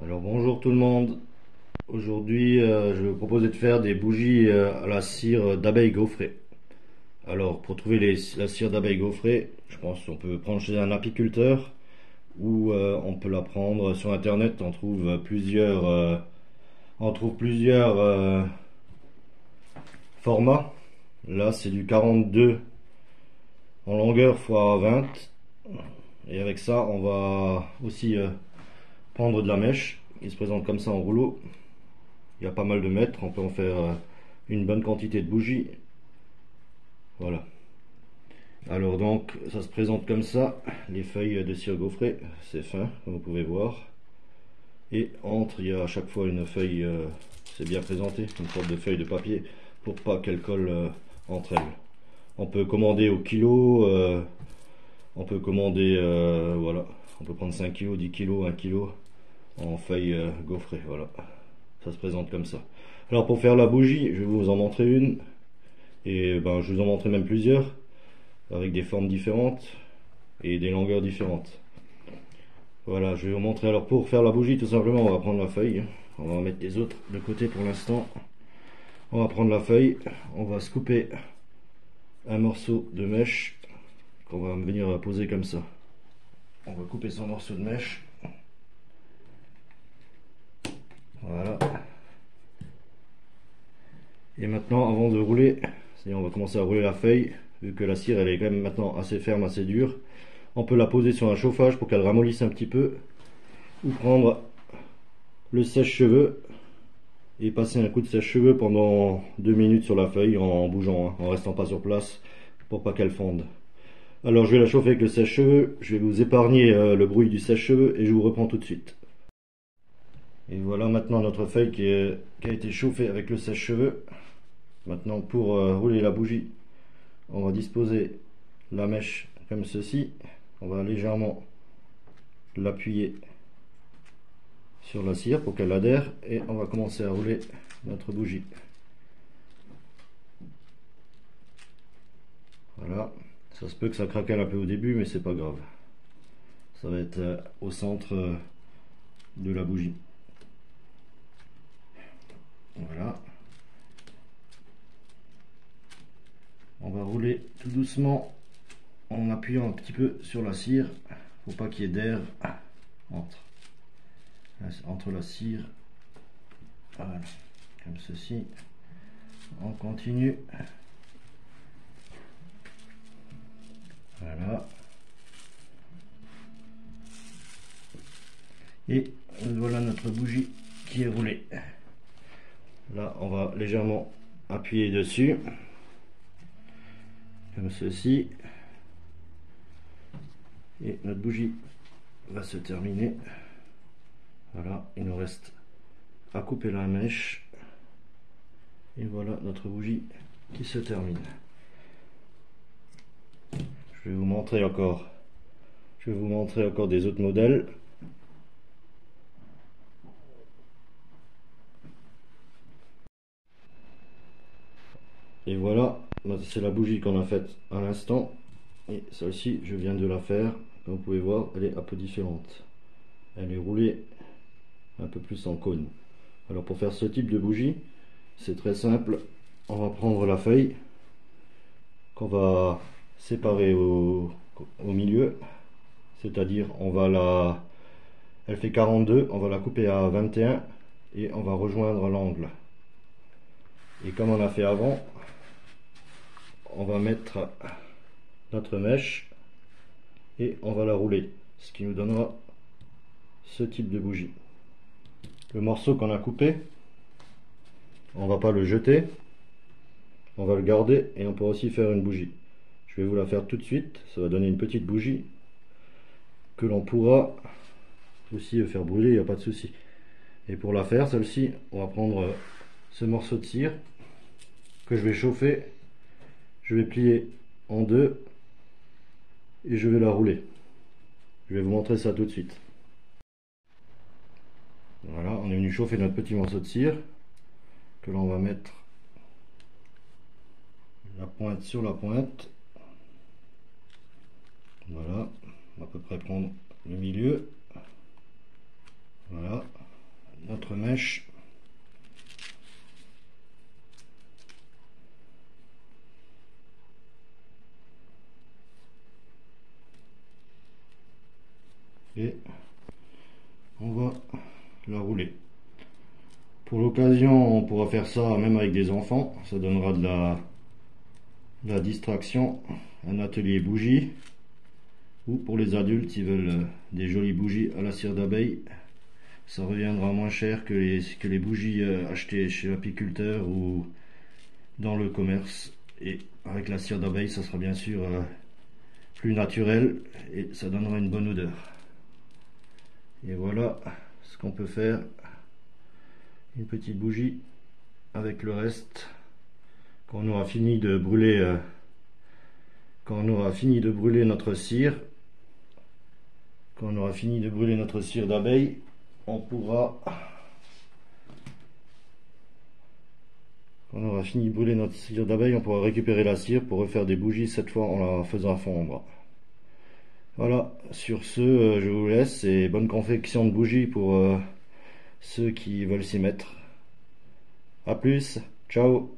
Alors bonjour tout le monde. Aujourd'hui, je vais vous proposer de faire des bougies à la cire d'abeille gaufrée. Alors pour trouver la cire d'abeille gaufrée, je pense qu'on peut prendre chez un apiculteur ou on peut la prendre sur internet. On trouve plusieurs formats. Là c'est du 42 en longueur x 20. Et avec ça on va aussi prendre de la mèche qui se présente comme ça en rouleau. Il y a pas mal de mètres, on peut en faire une bonne quantité de bougies. Voilà. Alors donc ça se présente comme ça, les feuilles de cire gaufrée, c'est fin comme vous pouvez voir. Et entre, il y a à chaque fois une feuille, c'est bien présenté, une sorte de feuille de papier pour pas qu'elle colle entre elles. On peut commander au kilo, on peut commander, voilà, on peut prendre 5 kg, 10 kg, 1 kg en feuilles gaufrées, voilà. Ça se présente comme ça. Alors pour faire la bougie, je vais vous en montrer une. Et ben, je vous en montrer même plusieurs. Avec des formes différentes. Et des longueurs différentes. Voilà, je vais vous montrer. Alors pour faire la bougie, tout simplement, on va prendre la feuille. On va en mettre les autres de côté pour l'instant. On va prendre la feuille. On va se couper un morceau de mèche. Qu'on va venir poser comme ça. On va couper son morceau de mèche. Voilà. Et maintenant, avant de rouler, on va commencer à rouler la feuille, vu que la cire elle est quand même maintenant assez ferme, assez dure. On peut la poser sur un chauffage pour qu'elle ramollisse un petit peu, ou prendre le sèche-cheveux et passer un coup de sèche-cheveux pendant 2 minutes sur la feuille en bougeant, hein, en restant pas sur place pour pas qu'elle fonde. Alors je vais la chauffer avec le sèche-cheveux, je vais vous épargner le bruit du sèche-cheveux et je vous reprends tout de suite. Et voilà maintenant notre feuille qui a été chauffée avec le sèche-cheveux. Maintenant pour rouler la bougie, on va disposer la mèche comme ceci. On va légèrement l'appuyer sur la cire pour qu'elle adhère et on va commencer à rouler notre bougie. Voilà, ça se peut que ça craquelle un peu au début mais c'est pas grave. Ça va être au centre de la bougie. Voilà. On va rouler tout doucement en appuyant un petit peu sur la cire pour pas qu'il y ait d'air entre la cire. Voilà, comme ceci. On continue. Voilà. Et voilà notre bougie qui est roulée. Là, on va légèrement appuyer dessus. Comme ceci. Et notre bougie va se terminer. Voilà, il nous reste à couper la mèche. Et voilà notre bougie qui se termine. Je vais vous montrer encore des autres modèles. Et voilà, c'est la bougie qu'on a faite à l'instant. Et celle-ci, je viens de la faire. Comme vous pouvez voir, elle est un peu différente. Elle est roulée un peu plus en cône. Alors pour faire ce type de bougie, c'est très simple. On va prendre la feuille qu'on va séparer au milieu. C'est-à-dire, elle fait 42, on va la couper à 21 et on va rejoindre l'angle. Et comme on a fait avant, on va mettre notre mèche et on va la rouler, ce qui nous donnera ce type de bougie. Le morceau qu'on a coupé, on va pas le jeter, on va le garder et on peut aussi faire une bougie. Je vais vous la faire tout de suite, ça va donner une petite bougie que l'on pourra aussi faire brûler, il n'y a pas de souci. Et pour la faire, celle-ci, on va prendre ce morceau de cire que je vais chauffer. Je vais plier en deux et je vais la rouler. Je vais vous montrer ça tout de suite. Voilà, on est venu chauffer notre petit morceau de cire que l'on va mettre la pointe sur la pointe. Voilà, on va à peu près prendre le milieu. Voilà, notre mèche. Et on va la rouler. Pour l'occasion, on pourra faire ça même avec des enfants, ça donnera de la distraction. Un atelier bougie, ou pour les adultes qui veulent des jolies bougies à la cire d'abeille, ça reviendra moins cher que les bougies achetées chez l'apiculteur ou dans le commerce. Et avec la cire d'abeille, ça sera bien sûr plus naturel et ça donnera une bonne odeur. Et voilà ce qu'on peut faire, une petite bougie avec le reste. Quand on aura fini de brûler notre cire, d'abeille, on pourra récupérer la cire pour refaire des bougies, cette fois en la faisant fondre. Voilà, sur ce, je vous laisse et bonne confection de bougies pour ceux qui veulent s'y mettre. A plus, ciao.